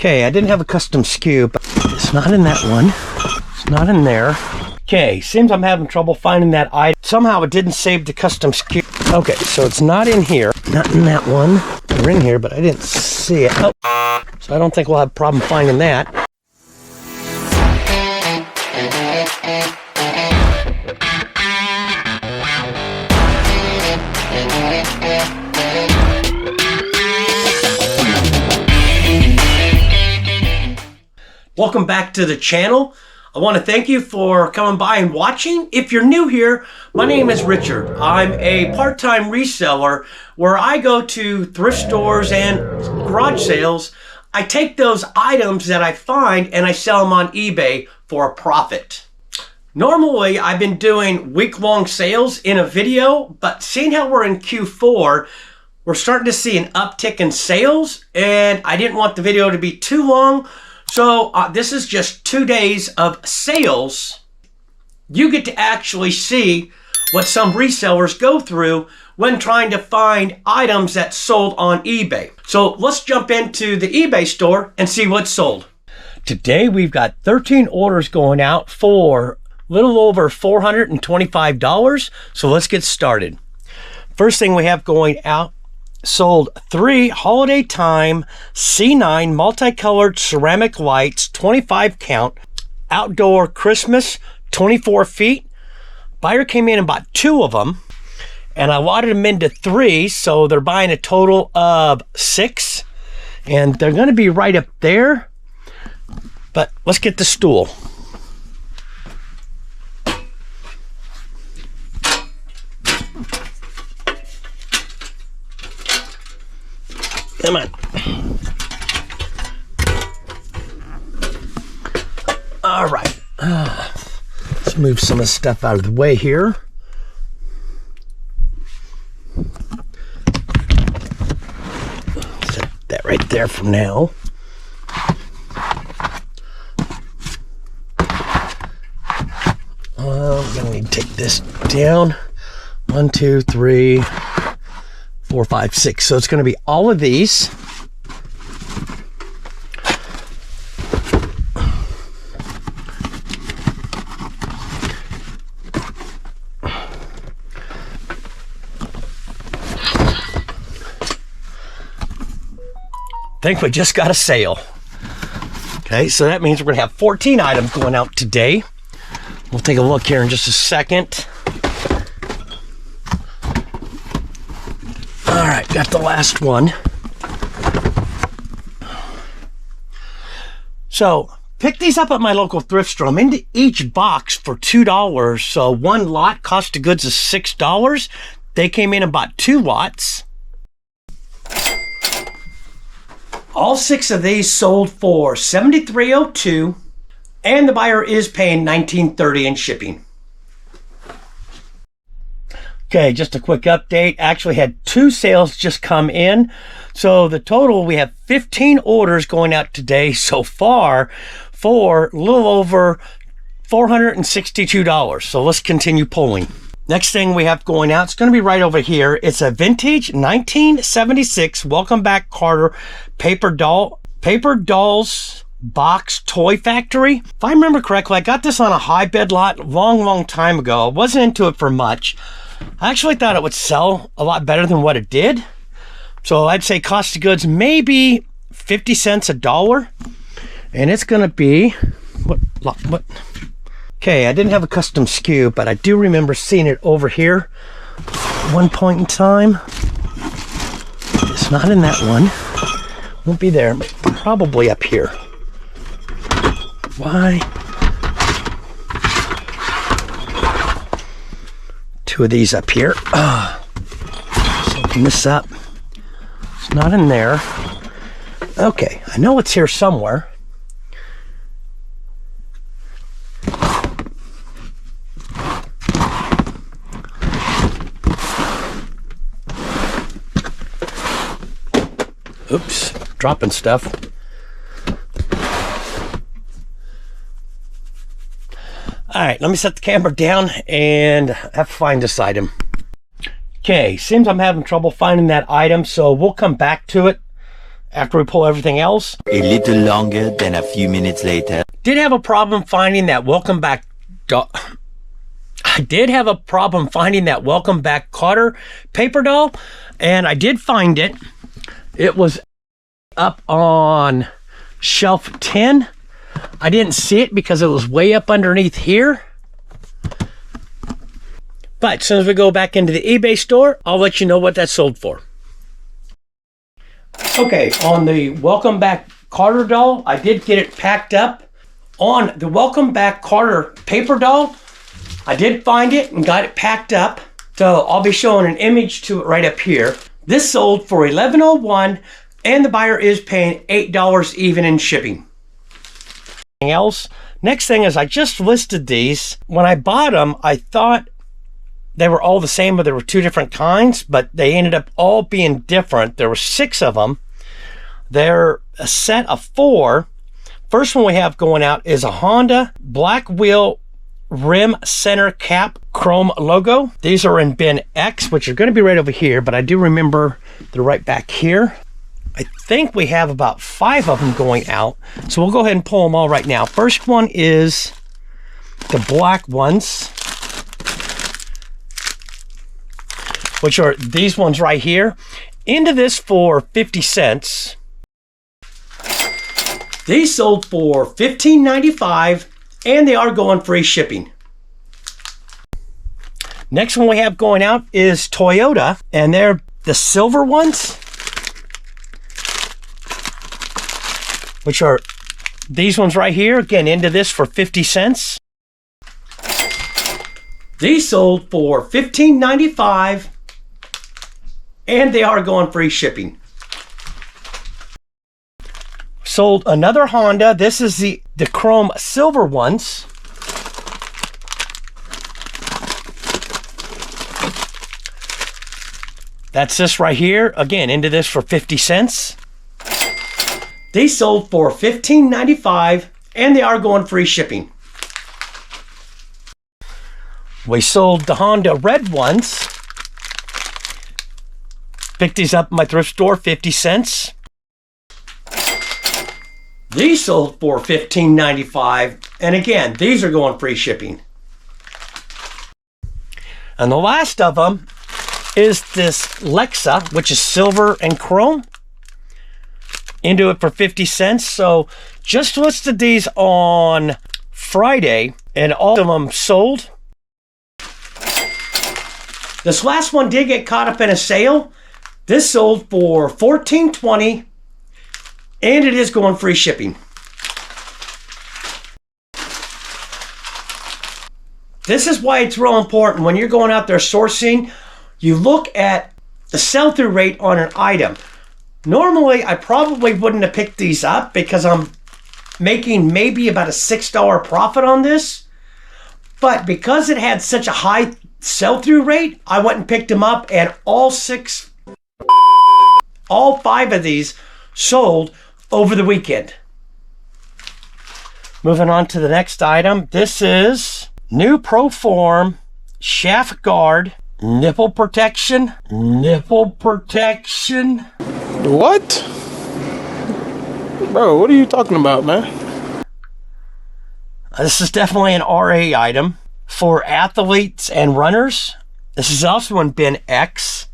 Okay, I didn't have a custom SKU, but it's not in that one. It's not in there. Okay, seems I'm having trouble finding that item. Somehow it didn't save the custom SKU. Okay, so it's not in here. Not in that one. They're in here, but I didn't see it. Oh, so I don't think we'll have a problem finding that. Welcome back to the channel. I want to thank you for coming by and watching. If you're new here, my name is Richard. I'm a part-time reseller where I go to thrift stores and garage sales. I take those items that I find and I sell them on eBay for a profit. Normally, I've been doing week-long sales in a video, but seeing how we're in Q4, we're starting to see an uptick in sales, and I didn't want the video to be too long. So this is just 2 days of sales. You get to actually see what some resellers go through when trying to find items that sold on eBay. So let's jump into the eBay store and see what's sold. Today we've got 13 orders going out for a little over $425. So let's get started. First thing we have going out, sold 3 holiday time C9 multicolored ceramic lights, 25 count, outdoor Christmas, 24 feet. Buyer came in and bought 2 of them, and I allotted them into 3, so they're buying a total of 6, and they're going to be right up there. But let's get the stool. Come on. All right. Let's move some of the stuff out of the way here. Set that right there for now. I'm gonna need to take this down. 1, 2, 3, 4, 5, 6. So it's going to be all of these. I think we just got a sale. Okay, so that means we're going to have 14 items going out today. We'll take a look here in just a second. All right, got the last one. So, pick these up at my local thrift store. I'm into each box for $2. So one lot, cost of goods is $6. They came in and bought 2 lots. All 6 of these sold for $73.02, and the buyer is paying $19.30 in shipping. Okay, just a quick update. Actually had 2 sales just come in. So the total, we have 15 orders going out today so far for a little over $462. So let's continue pulling. Next thing we have going out, it's going to be right over here. It's a vintage 1976 Welcome Back Carter paper dolls box toy factory. If I remember correctly, I got this on a high bid lot long time ago. I wasn't into it for much. I actually thought it would sell a lot better than what it did. So I'd say cost of goods maybe 50 cents, $1. And it's going to be, what? Okay, I didn't have a custom SKU, but I do remember seeing it over here at one point in time. It's not in that one. Won't be there, but probably up here. Why? 2 of these up here. Let's open this up. It's not in there. Okay, I know it's here somewhere. Oops, dropping stuff. All right, let me set the camera down and have to find this item. Okay, seems I'm having trouble finding that item, so we'll come back to it after we pull everything else. A little longer than a few minutes later. Did have a problem finding that welcome back I did have a problem finding that welcome back Carter paper doll, and I did find it. It was up on shelf 10. I didn't see it because it was way up underneath here. But as soon as we go back into the eBay store, I'll let you know what that sold for. Okay, on the welcome back Carter doll, I did get it packed up. On the welcome back Carter paper doll, I did find it and got it packed up. So I'll be showing an image to it right up here. This sold for $11.01, and the buyer is paying $8 even in shipping. Else. Next thing is I just listed these. When I bought them, I thought they were all the same, but there were two different kinds, but they ended up all being different. There were 6 of them. They're a set of 4. First one we have going out is a Honda black wheel rim center cap chrome logo. These are in bin X, which are going to be right over here, but I do remember they're right back here. I think we have about 5 of them going out, so we'll go ahead and pull them all right now. First one is the black ones, which are these ones right here. Into this for 50 cents. These sold for $15.95, and they are going free shipping. Next one we have going out is Toyota, and they're the silver ones, which are these ones right here. Again, into this for 50 cents. These sold for $15.95, and they are going free shipping. Sold another Honda. This is the chrome silver ones. That's this right here. Again, into this for 50 cents. These sold for $15.95, and they are going free shipping. We sold the Honda red ones. Picked these up in my thrift store, 50 cents. These sold for $15.95, and again, these are going free shipping. And the last of them is this Lexa, which is silver and chrome. Into it for 50 cents. So just listed these on Friday, and all of them sold. This last one did get caught up in a sale. This sold for $14.20, and it is going free shipping. This is why it's real important when you're going out there sourcing. You look at the sell-through rate on an item. Normally, I probably wouldn't have picked these up because I'm making maybe about a $6 profit on this. But because it had such a high sell-through rate, I went and picked them up, and all 5 of these sold over the weekend. Moving on to the next item. This is new Proform shaft guard nipple protection. Nipple protection. What? Bro, what are you talking about, man? This is definitely an RA item for athletes and runners. This is also in bin X.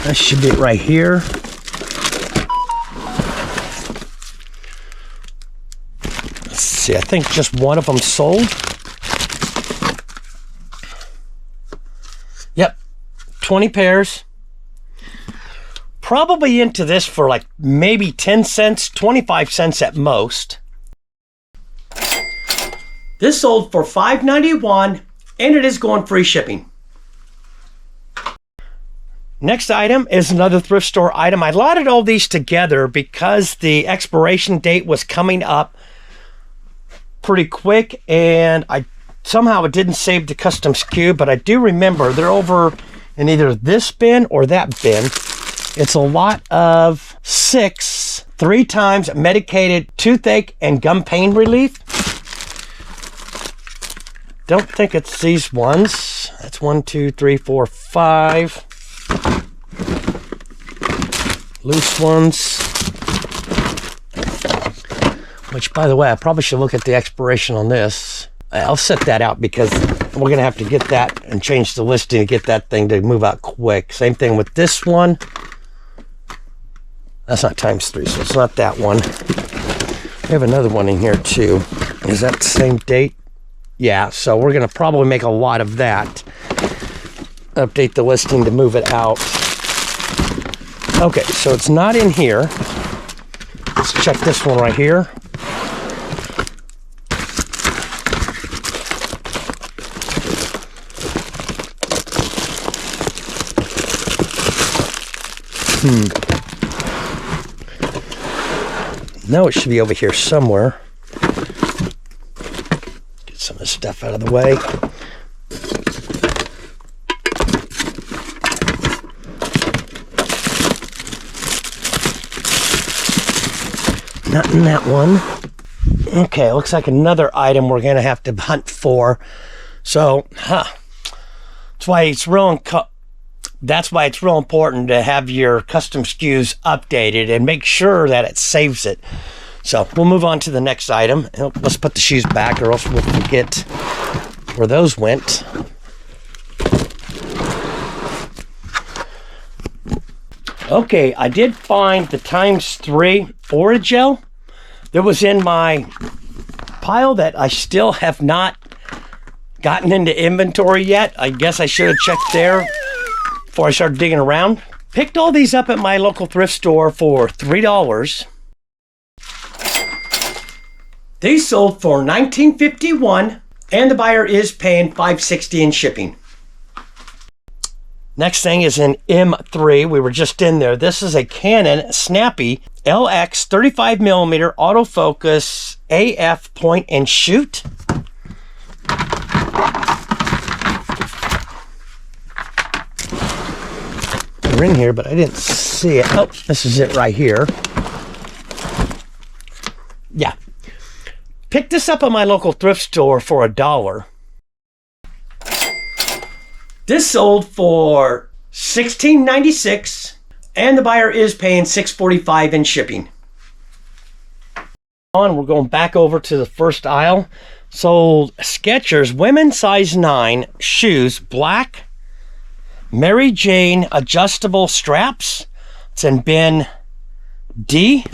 That should be it right here. Let's see, I think just one of them sold. Yep, 20 pairs. Probably into this for like maybe 10 cents, 25 cents at most. This sold for $5.91, and it is going free shipping. Next item is another thrift store item. I lotted all these together because the expiration date was coming up pretty quick, and I somehow didn't save the custom SKU, but I do remember they're over in either this bin or that bin. It's a lot of 6 3 times medicated toothache and gum pain relief. Don't think it's these ones. That's 1, 2, 3, 4, 5. Loose ones. Which, by the way, I probably should look at the expiration on this. I'll set that out because we're going to have to get that and change the listing to get that thing to move out quick. Same thing with this one. That's not ×3, so it's not that one. We have another one in here too. Is that the same date? Yeah, so we're going to probably make a lot of that. Update the listing to move it out. Okay, so it's not in here. Let's check this one right here. No, it should be over here somewhere. Get some of this stuff out of the way. Not in that one. Okay, looks like another item we're gonna have to hunt for. So, that's why it's real important to have your custom SKUs updated and make sure that it saves it. So we'll move on to the next item. Let's put the shoes back or else we'll forget where those went. Okay, I did find the ×3 Origel that was in my pile that I still have not gotten into inventory yet. I guess I should have checked there before I started digging around. Picked all these up at my local thrift store for $3. These sold for $19.51 and the buyer is paying $5.60 in shipping. Next thing is an M3. We were just in there. This is a Canon Snappy LX 35mm autofocus AF point and shoot. They're in here, but I didn't see it. Oh, this is it right here. Yeah. Picked this up at my local thrift store for $1. This sold for $16.96 and the buyer is paying $6.45 in shipping. We're going back over to the first aisle. Sold Skechers women's size 9 shoes, black Mary Jane adjustable straps. It's in bin D.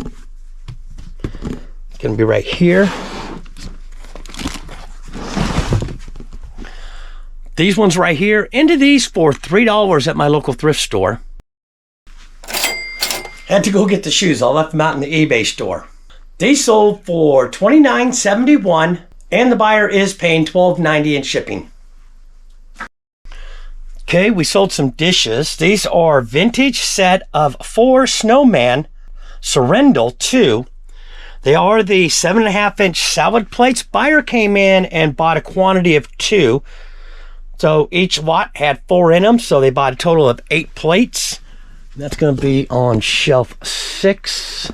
It's gonna be right here. These ones right here, into these for $3 at my local thrift store. Had to go get the shoes. I left them out in the eBay store. These sold for $29.71 and the buyer is paying $12.90 in shipping. Okay, we sold some dishes. These are vintage set of 4 Snowman Sorrento 2. They are the 7.5-inch salad plates. Buyer came in and bought a quantity of 2. So each lot had 4 in them, so they bought a total of 8 plates. That's going to be on shelf 6.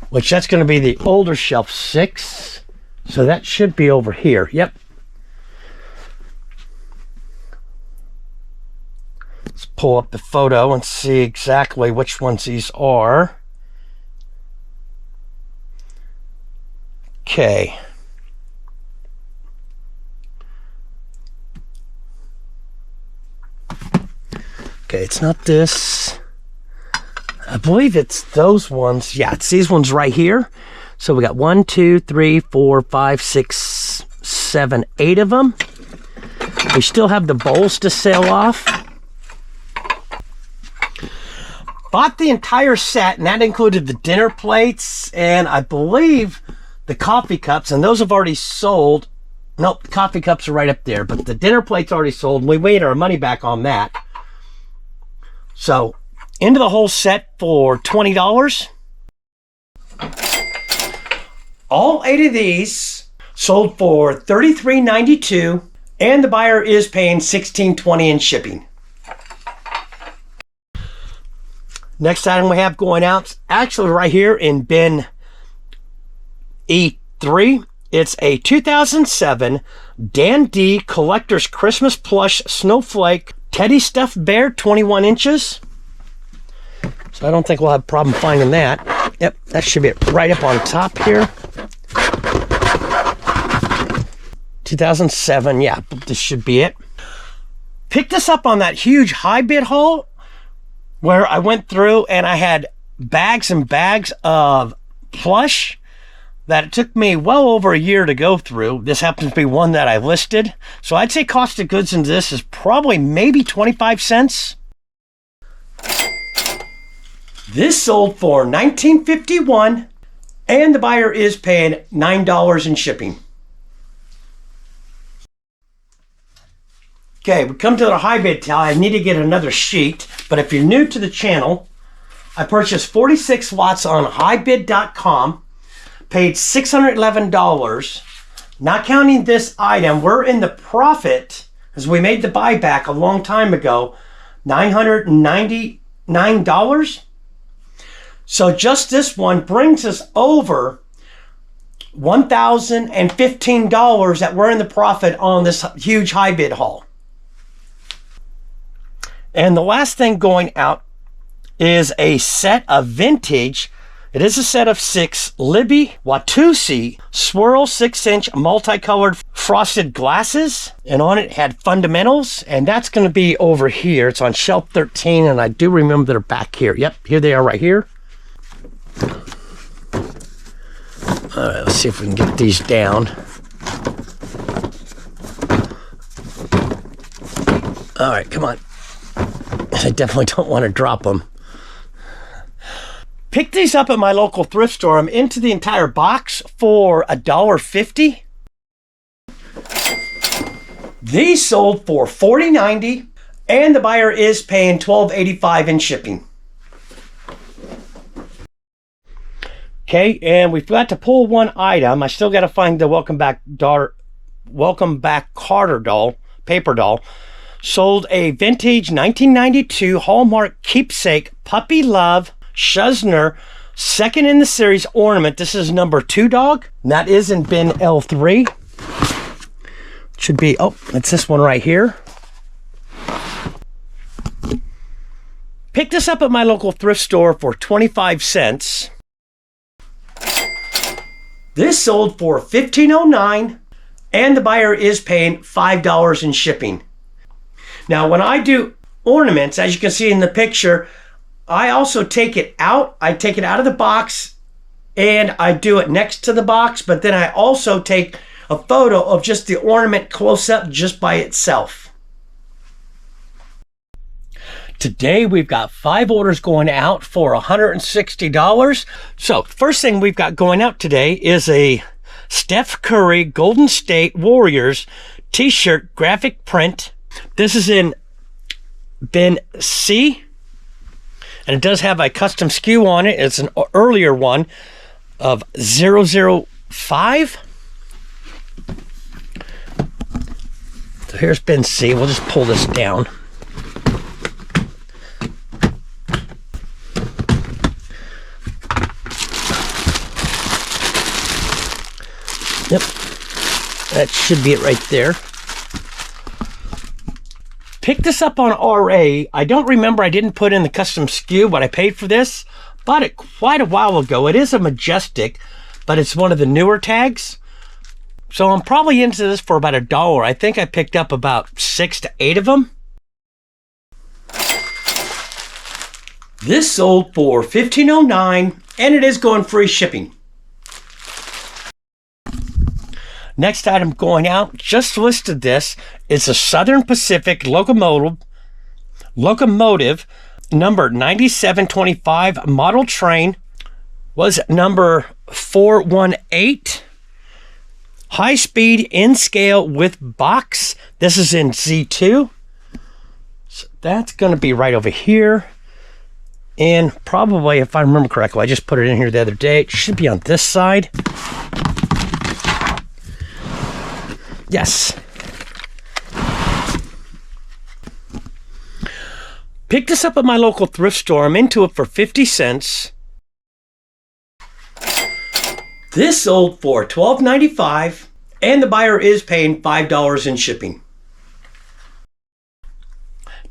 Which that's going to be the older shelf 6. So that should be over here. Yep. Let's pull up the photo and see exactly which ones these are. Okay. Okay, it's not this. I believe it's those ones. Yeah, it's these ones right here. So we got 1, 2, 3, 4, 5, 6, 7, 8 of them. We still have the bowls to sell off. Bought the entire set, and that included the dinner plates and I believe the coffee cups, and those have already sold. Nope, the coffee cups are right up there, but the dinner plates already sold, and we made our money back on that. So, into the whole set for $20. All 8 of these sold for $33.92, and the buyer is paying $16.20 in shipping. Next item we have going out, actually right here in bin E3. It's a 2007 Dan D Collector's Christmas Plush Snowflake Teddy Stuffed Bear, 21 inches. So I don't think we'll have a problem finding that. Yep, that should be right up on top here. 2007, yeah, this should be it. Picked this up on that huge high bid haul where I went through and I had bags and bags of plush that it took me well over a year to go through. This happens to be one that I listed. So I'd say cost of goods in this is probably maybe 25 cents. This sold for $19.51 and the buyer is paying $9 in shipping. Okay, we come to the high bid tally. I need to get another sheet, but if you're new to the channel, I purchased 46 watts on highbid.com, paid $611. Not counting this item, we're in the profit, as we made the buyback a long time ago, $999. So just this one brings us over $1,015 that we're in the profit on this huge high bid haul. And the last thing going out is a set of vintage. It is a set of 6 Libby Watusi swirl 6-inch multicolored frosted glasses. And on it had fundamentals. And that's going to be over here. It's on shelf 13. And I do remember they're back here. Yep, here they are right here. All right, let's see if we can get these down. All right, come on. I definitely don't want to drop them. Picked these up at my local thrift store. I'm into the entire box for $1.50. These sold for $40.90 and the buyer is paying $12.85 in shipping. Okay, and we've got to pull one item. I still got to find the Welcome Back Carter doll, paper doll. Sold a vintage 1992 Hallmark keepsake Puppy Love Schuzner, second in the series ornament. This is number 2 dog. And that is in bin L3. Should be, oh, it's this one right here. Picked this up at my local thrift store for 25 cents. This sold for $15.09 and the buyer is paying $5 in shipping. Now, when I do ornaments, as you can see in the picture, I also take it out. I take it out of the box and I do it next to the box, but then I also take a photo of just the ornament close up just by itself. Today, we've got 5 orders going out for $160. So, first thing we've got going out today is a Steph Curry Golden State Warriors t-shirt graphic print. This is in bin C, and it does have a custom SKU on it. It's an earlier one of 005. So here's bin C. We'll just pull this down. Yep, that should be it right there. Picked this up on RA. I don't remember, I didn't put in the custom SKU what I paid for this. Bought it quite a while ago. It is a Majestic, but it's one of the newer tags. So I'm probably into this for about $1. I think I picked up about 6 to 8 of them. This sold for $15.09 and it is going free shipping. Next item going out, just listed this. It's a Southern Pacific locomotive number 9725 model train. Was number 418. High speed in scale with box. This is in Z2. So that's going to be right over here. And probably, if I remember correctly, I just put it in here the other day. It should be on this side. Yes. Picked this up at my local thrift store. I'm into it for 50 cents. This sold for $12.95, and the buyer is paying $5 in shipping.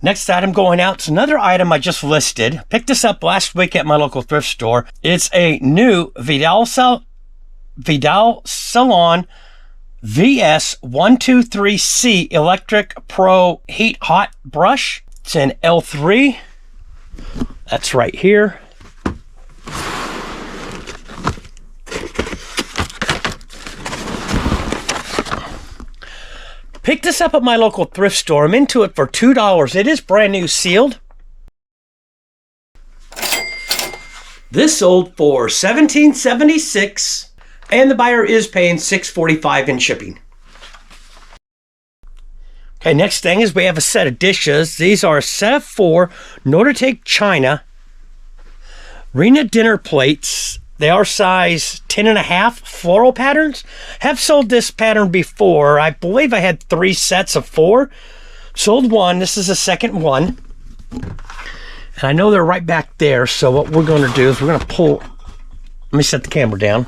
Next item going out is another item I just listed. Picked this up last week at my local thrift store. It's a new Vidal Salon VS123C Electric Pro Heat Hot Brush. It's an L3. That's right here. Picked this up at my local thrift store. I'm into it for $2. It is brand new sealed. This sold for $17.76, and the buyer is paying $6.45 in shipping. Okay, next thing is we have a set of dishes. These are a set of 4 Nordic China Rena dinner plates. They are size 10.5 floral patterns. Have sold this pattern before. I believe I had 3 sets of 4. Sold 1. This is the second one. And I know they're right back there. So what we're going to do is we're going to pull. Let me set the camera down.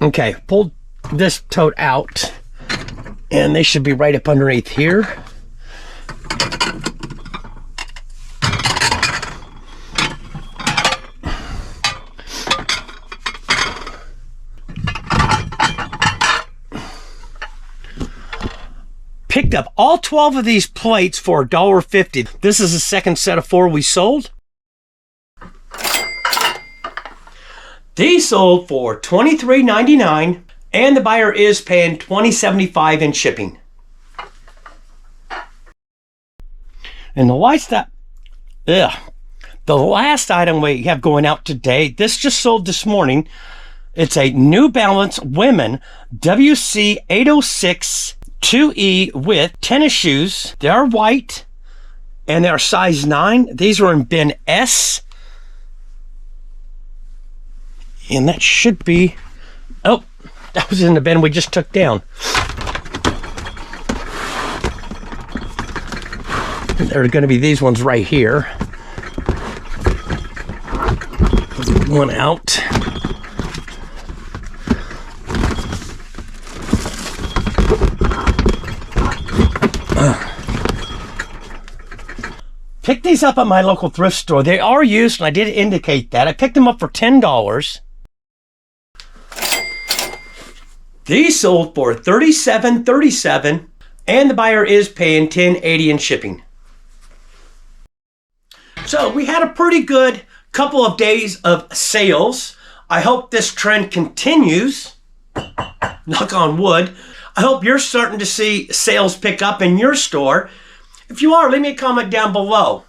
Okay, pull this tote out. And they should be right up underneath here. Picked up all 12 of these plates for $1.50. This is the second set of 4 we sold. These sold for $23.99. And the buyer is paying $20.75 in shipping. And the last item we have going out today, this just sold this morning. It's a New Balance Women WC 806 2E with tennis shoes. They are white and they are size 9. These are in bin S. And that should be, oh, that was in the bin we just took down. There are going to be these ones right here. One out. Picked these up at my local thrift store. They are used, and I did indicate that. I picked them up for $10. These sold for $37.37, and the buyer is paying $10.80 in shipping. So we had a pretty good couple of days of sales. I hope this trend continues. Knock on wood. I hope you're starting to see sales pick up in your store. If you are, leave me a comment down below.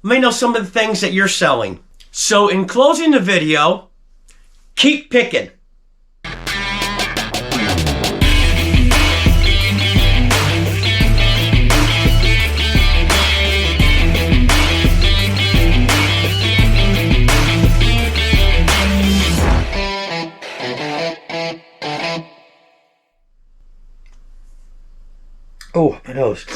Let me know some of the things that you're selling. So in closing the video, keep picking. Oh, my nose.